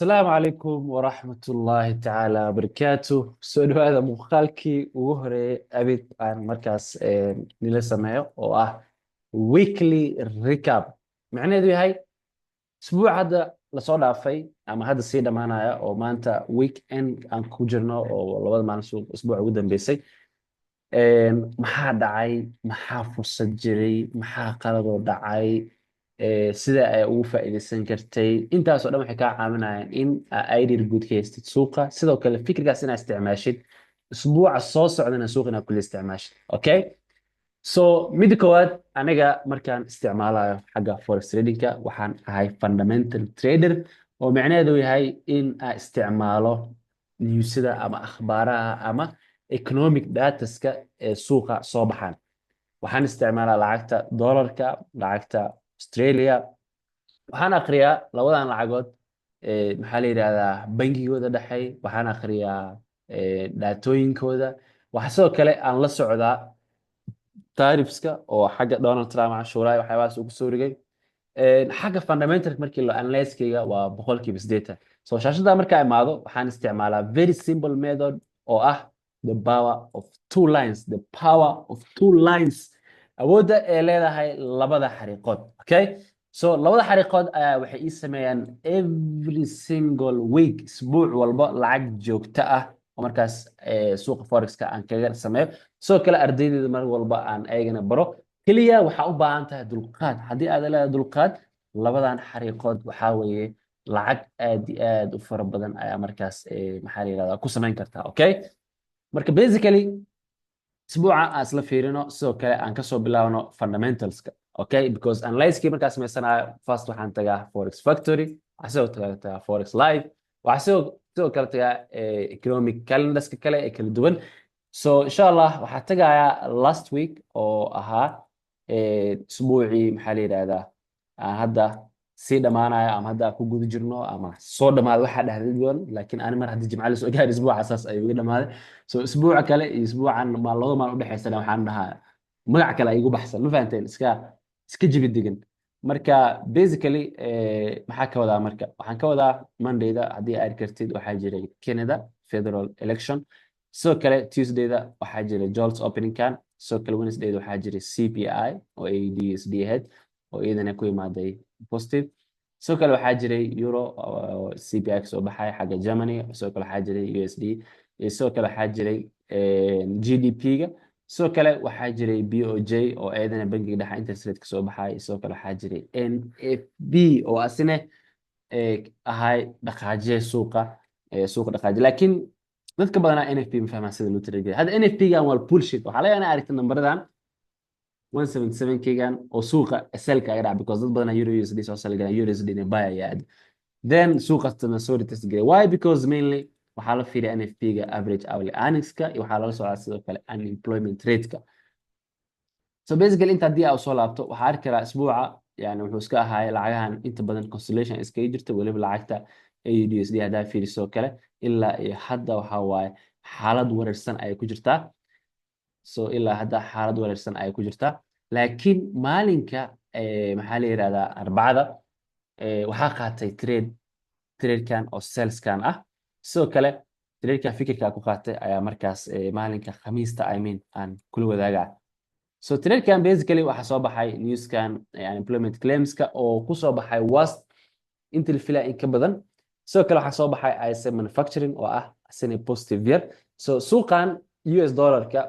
السلام عليكم ورحمة الله تعالى وبركاته. soo dhawaada muuqaalkii ugu horeeyay abid aan markaas nila sameeyo oo ah weekly recap. macnaheedu yahay isbuuc hadda lasoo dhaafay ama hadda sii dhammaanaya oo maanta weekend aan ku jirno oo labada maalin isbuuca ugu dambeysay. maxaa dhacay, maxaa fursad jiray, maxaa qaladoo dhacay, sida ay ugu faa'iidaysan kartay. intaasoo dhan waxay kaa caawinayaan in idea guud ka haystid suuqa, sidoo kale fikirkaas inaad isticmaashid usbuuca soo socdana suuqa inaad kula isticmaashid. Okay, so midda koowaad, aniga markaan isticmaalayo xagga forex tradingka waxaan ahay fundamental trader, oo macnaheedu yahay in aan isticmaalo newsida ama akhbaaraha ama economic dataska ee suuqa soo baxaan. waxaan isticmaalaa lacagta dollarka, lacagta Australia. waxaan akhriyaa labadan lacagood maxaa la yidhahdaa bangigooda dhexey, waxaan akhriyaa daatooyinkooda. waxa sidoo kale aan la socdaa taarifska oo xagga Donald Trump cashuuraha waxyaabahaas uu kusoo rigay. xagga fundamental markii la analyskeyga waa boqolkiiba 80. so shaashada markaa imaado waxaan isticmaalaa very simple method oo ah the power of two lines, the power of two lines, awoodda ay leedahay labada xariiqood. Okay, so labada xariiqood ayaa waxay ii sameeyaan every single week, isbuuc walba lacag joogto ah oo markaas suuqa forexka aan kaga sameeyo. sidoo kale ardaydeeda mar walba aan ayagana baro. keliya waxaa u baahan tahay dulqaad. haddii aad leedahay dulqaad, labadan xariiqood waxaa weeye lacag aad iyo aad u fara badan ayaa markaas maxaa la yidhahdaa ku samayn kartaa. Okay, marka basically اسبوع اسلا fiirino sidoo kale aan kasoo bilaabno fundamentalska. Okay, because analyskii markaa samaysanayo first waxaan tagaa forex factory, waxaa sidoo tagaa forex live, waxaa sidoo kale tagaa economic calendarska kale ee kala duwan. so insha allah waxaa tagayaa last week oo ahaa isbuucii maxaa la yidhahdaa aan hadda sii dhamaanayo ama hadda ku guda jirno ama soo dhamaado waxaa dhexdeed duwan. laakiin ani mar haddii jimca la soo gaari isbuuca saas ayuu iga dhamaaday. so isbuuca kale iyo isbuucan laba maal u dhexaysana waxaan dhahaa magac kale ay igu baxsan, ma fahanteen, iska jibi degan. marka basically maxaa ka wadaa marka waxaan ka wadaa mondayda haddii aad kartid waxaa jiray Canada federal election. sidoo kale Tuesdayda waxaa jiray JOLTS opening can. sidoo kale Wednesdayda waxaa jiray CPI oo AUD/USD ahayd oo iyadana ku imaaday positive. sidoo kale waxaa jiray euro oo CPI kasoo baxay xagga Germany. sidoo kale waxaa jiray USD. sidoo kale waxaa jiray GDP-ga. sidoo kale waxaa jiray BOJ oo iyadana bangiga dhexe interest rate kasoo baxay. sidoo kale waxaa jiray NFB oo asina ahay dhaqaajiye suuqa dhaqaajiye. laakiin dadka badanaa NFP ma fahmaan sida loo tiragelay. hadda NFP-gan waa bullshit. waxaa laga yaabaa aragtay nambaradan 177 oo suuqa selka aga dhaca because dad badan euro USD soo salgana USD ne buy ayaa then suuqa tana soo test galay. why? because mainly waxaa la fiiriyaa NFP-ga average hourly earnings-ka iyo waxaa lala socdaa sidoo kale unemployment rate-ka. so basically inta haddii aad soo laabto waxaa arki karaa isbuuca yani wuxuu iska ahaay lacagahan inta badan constellation iskaga jirta, weliba lacagta AUD/USD haddaa fiiriso kale ilaa iyo hadda waxaa waaye xaalad wareersan ayay ku jirtaa. so ilaa hadda xaalad wareersan ayay ku jirtaa. laakiin maalinka maxaa la yidhahdaa arbacada waxaa qaatay tradekan oo saleskan ah. sidoo kale tradekan fikirka ku qaatay ayaa markaas maalinka khamiista aan kula wadaagaa. so tradekan basically waxaa soo baxay newskan unemployment claimska oo ku soo baxay worst inta la filaa in ka badan. sidoo kale waxaa soo baxay ISM manufacturing oo ah asina positive year. so suuqan US dollarka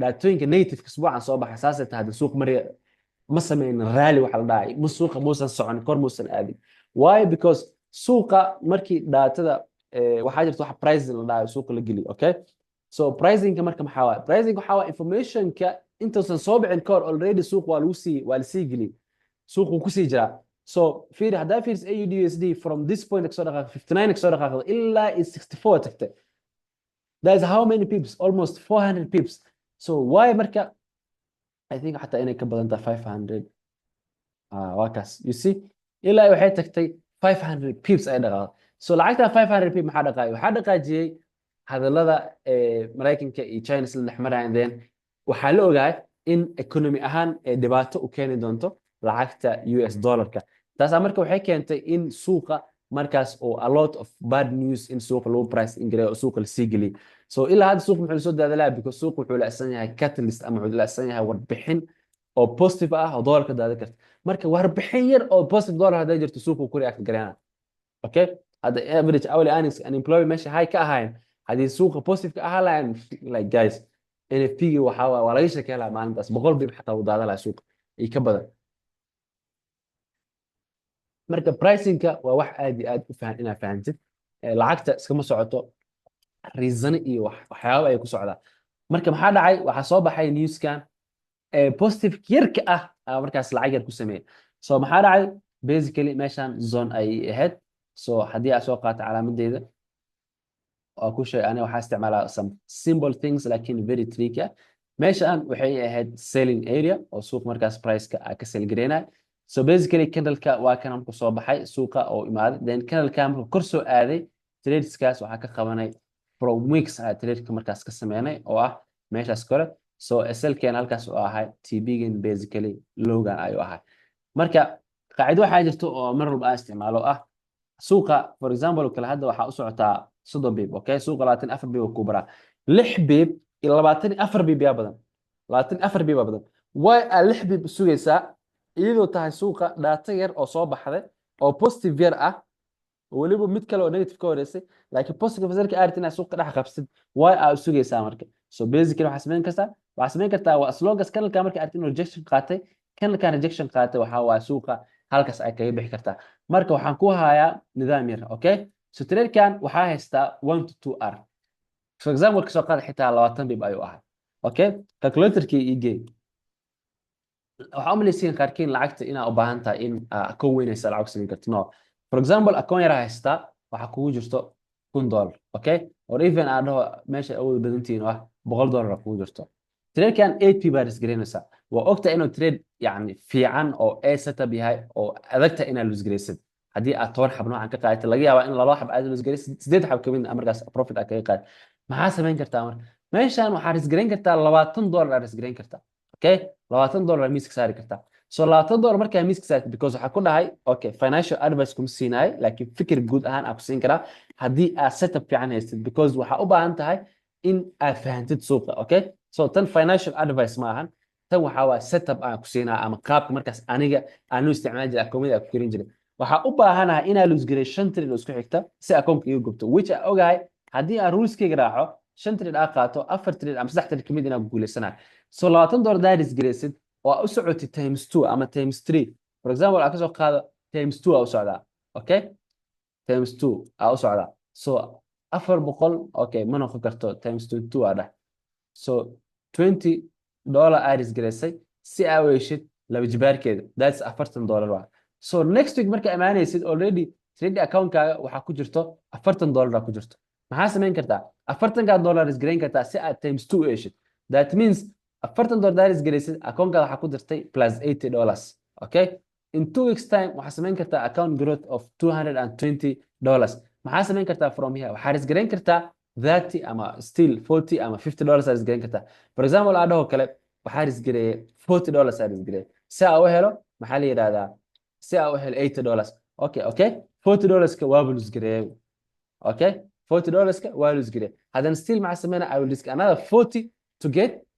daatooyinka negative isbuucan soo baxay saasay tahay suuq ma sameyn rally waxa la dhahay suuqa muusan socon kor muusan aadin. why? because suuqa markii daatada waxaa jirta wax pricing la dhahay suuqa la geliyo. okay, so pricingka marka maxaa waaye? pricing waxaa waaye informationka intuusan soo bixin kahor already suuq waa la sii geliyay, suuqu ku sii jiraa. so fiiri haddaa fiiris AUD/USD from this point kasoo dhaqaaqay 59 kasoo dhaqaaqday ilaa 64 tagtay. that is how many pips? almost 400 pips. so why marka I think حتى inay ka badan tahay 500 waa kaas you see ilaa waxay tagtay 500 pips ay dhaqaaqday. so lacagta 500 pip maxaa dhaqaayay? waxaa dhaqaajiyay hadallada Mareykanka iyo China isla dhexmarayaan. then waxaa la ogaay in economy ahaan dhibaato u keeni doonto lacagta US dollarka. taas marka waxay keentay in suuqa markaas oo a lot of bad news in suuqa lagu price ingreeyo oo suuqa lasii geliyo so ilaa hadda suuqa muxuu soo daadalaa because suuqa wuxuu lacsan yahay catalyst ama wuxuu lacsan yahay warbixin oo positive ah oo doolarka daadan karta marka warbixin yar oo positive dollar hadday jirto suuqa ku react gareena okay hadda average hourly earnings unemployment meesha high ka ahayn haddii suuqa positive ka ahaa lahayn like guys NFP waxa waa laga sheekay lahaa maalintaas boqol bib xataa uu daadan lahaa suuqa iyo ka badan marka pricingka waa wax aad iyo aad u fahan inaad fahantid lacagta iskama socoto reason iyo waxyaabo ay ku socdaan marka maxaa dhacay waxaa soo baxay newskan positive yarka markaas lacag yar ku sameeyay so maxaa dhacay basically meeshan zone ay ahayd so haddii aad soo qaato calaamadeeda oo ku sheeg aniga waxaa isticmaalaa some simple things laakiin very tricky meeshan waxay ahayd selling area oo suuq markaas price-ka ka sell gareynay so basically candle-ka waa kan markuu soo baxay suuqa oo imaaday then candle-ka markuu kor soo aaday tradeskaas waxaa ka qabanay from weeks trade-ka markaas ka sameynay oo meeshaas kore so SL-keen halkaas oo ahay TB-gan basically logan ayuu ahay marka qaacido waxaa jirto oo mar walba aan isticmaalo suuqa for example kala hadda waxaa u socotaa 30 bib okay suuqa 24 bib ku bara 6 bib iyo 24 bib yaa badan 24 bib yaa badan way 6 bib sugaysaa iyadoo tahay suuqa data yar oo soo baxday oo positive yar waliba mid kale oo negative ka horeysay laakiin positive zalka aad inaad suuqa dhex qabsid way aad sugaysaa marka so basically waxaa samayn kartaa waa as long as kanalka marka aad in rejection qaatay kanalka rejection qaatay waxa waa suuqa halkaas ay kaga bixi kartaa marka waxaan ku hayaa nidaam yar okay so trade-kan waxaa haystaa 1 to 2 r for example kasoo qaad xitaa 20 bib ayuu ahay okay calculator-kii igey waxaa u malaysiin qaarkiin lacagta inaa u baahan tahay in akoon weynaysa lacag samayn karto no for example akoon yar haystaa waxaa kugu jirto $1 okay or even aan dhaho meesha awood badantiin $100 kugu jirto trade-kan 8p baa risgareynaysaa waa ogta inuu trade yani fiican oo a setup yahay oo adagta inaad lusgaraysid haddii aad 10 xab noocan ka qaadato laga yaabaa in 2 xab aad lusgaraysid 8 xab kamid markaas profit aad kaga qaad maxaa samayn kartaa marka meeshan waxaa risgareyn kartaa $20 aad risgareyn kartaa okay $20 miiska saari kartaa so $20 markaa miiska saarta because waxaa ku dhahay okay financial advice kuma siinaay laakiin fikir guud ahaan aan ku siin karaa haddii aad setup fiican haystid because waxaa u baahan tahay in aad fahantid suuqa okay so tan financial advice ma ahan tan waxaa waa setup aan ku siinaa ama qaabka markaas aniga aan u isticmaali jiray akoomada aan ku karin jiray waxaa u baahanahay inaa lusgaray 5 trade oo isku xigta si akoonka iga gubto which aan ogahay haddii aan ruleskayga raaco 5 trade aan qaato 4 trade ama 3 trade kamid inaan guuleysanayo so $20 daad isgaraysid oo u socotay times 2 ama times 3 for example aan ka soo qaado times 2 aa u socdaa okay times 2 aa u socdaa so 400 okay ma noqon karto times 2 aa dhah so $20 aad isgaraysay si aa u heshid laba jibaarkeeda that's $40 waa so next week marka amaanaysid already trade account-kaaga waxaa ku jirto $40 ku jirto maxaa samayn kartaa $40 isgarayn kartaa si aad times 2 u heshid that means $40 isgaraysid account-kaada waxaa ku dirtay plus $80 okay in 2 weeks time waxaa samayn kartaa account growth of $220 maxaa samayn kartaa from here waxaa isgarayn kartaa 30 ama still 40 ama $50 aad isgaran kartaa for example aan dhaho kale waxaa isgareeyay $40 aad isgareeyay si aan u helo maxaa la yiraahdaa si aan u helo $80 okay $40 ka waa buu isgareeyay okay $40 ka waa buu isgareeyay hadan still maxaa sameynaa I will risk another 40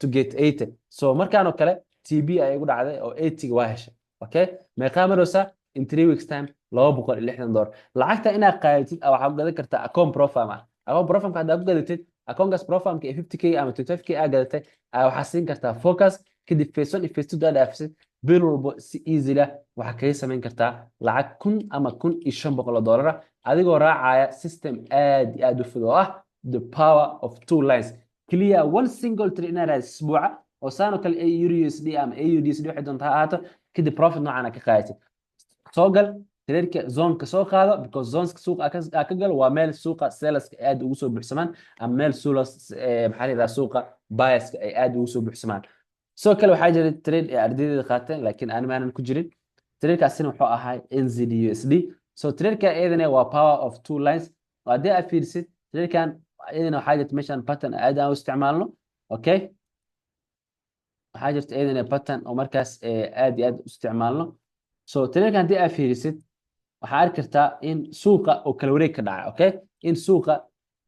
to get 80 so markaan oo kale TB ay igu dhacday oo 80 ga waa heshay okay meeqa maraysa in 3 weeks time $260 lacagta inaad qaadatid waxaad gadan kartaa account profile account profile hadda ku gadatid account profile ka 50k ama 25k aad gadatay waxaad siin kartaa focus kadib phase 1 iyo phase 2 daad afsid bil walba si easy lah waxaad kaga samayn kartaa lacag 1000 ama $1500 adigoo raacaya system aad u fudud the power of two lines clear one single trade inaad isbuuca oo saano kale AUD ama AUD waxay doontaa ahaato kadib profit noocan ka qaadatid soo gal trade-ka zone-ka soo qaado because zones-ka suuqa ka gal waa meel suuqa sellers-ka aad ugu soo buuxsamaan ama meel maxaa la yiraahdaa suuqa buyers-ka ay aad ugu soo buuxsamaan soo kale waxaa jira trade ay ardaydeeda qaateen laakiin aan maanan ku jirin trade-kaasina wuxuu ahaa NZD/USD so trade-ka iyadana waa power of two lines haddii aad fiirisid trade-kan iyadana waxaa jirta meeshan pattern aad aan u isticmaalno okay waxaa jirta iyadana pattern oo markaas aad iyo aad u isticmaalno so trade-kan haddii aad fiirisid waxaa arki kartaa in suuqa oo kala wareeg ka dhacay okay in suuqa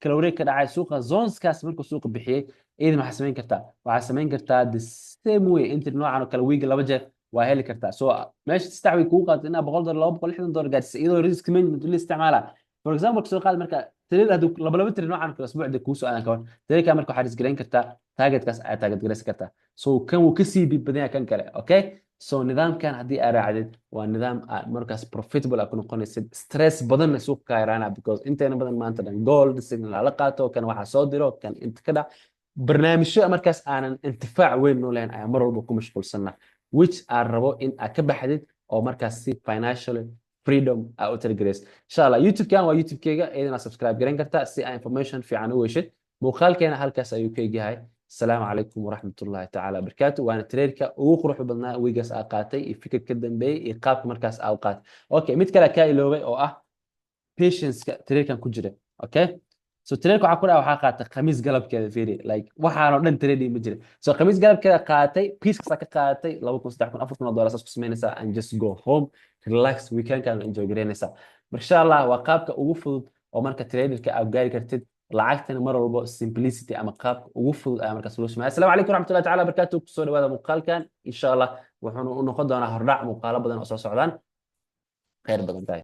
kala wareeg ka dhacay suuqa zoneskaas markuu suuqa bixiyey idin waxaa samayn kartaa the same way inta noocan oo kale wiiga laba jeer waa heli kartaa so meesha saddex way kugu qaadato inaa $100 $260 gaarsiisa iyadoo risk management la isticmaala for example soo qaad marka trade haduu laba trade noocan kale usbuucda kuu soo aadan kawan trade marka waxaad isgareyn kartaa targetkaas aad target gareysan kartaa so kan wuu kasii badan yahay kan kale okay so nidaamkan haddii aad raacdid waa nidaam aad markaas profitable aad ku noqonaysid stress badanna suuqa ka yaraana because inteena badan maanta dhan gold signal la qaato kan waxaa soo diro kan inta ka dhac barnaamijyo markaas aanan intifaac weyn noo lahayn ayaa mar walba ku mashquulsanna which aan rabo in aad ka baxdid oo markaas si financial freedom aad u taligaraysid insha allah youtube-kan waa youtube-keyga idina subscribe garan kartaa si aad information fiican u weyshid muuqaalkeena halkaas ayuu ka egyahay السلام عليكم ورحمة الله تعالى وبركاته وأنا تريركا وقروح بدنا ويجس أقاتي يفكر كده بي يقاب مركز أوقات أوكي متكلا كاي لوبي أو patience تريركا كجرة أوكي سو تريركا عقول أو حقات خميس قلب كده فيري لايك وحنا ردنا تريدي مجري سو خميس قلب كده قاتي بيس كساك قاتي لو كنت تحكون أفضل $4 أساس كسمين نسا and just go home relax weekend كان enjoy جرين نسا إن شاء الله وقابك وفضل أو مركز تريدركا أو جاي كرتد lacagtana mar walbo simplicity ama qaabka ugu fudud ayaa markaas loo sameeyaa assalaamu calaykum waraxmatullahi tacaala barakaatu kusoo dhawaada muuqaalkan insha allah wuxuuna u noqon doonaa hordhac muuqaalo badan oo soo socdaan khayr badan tahay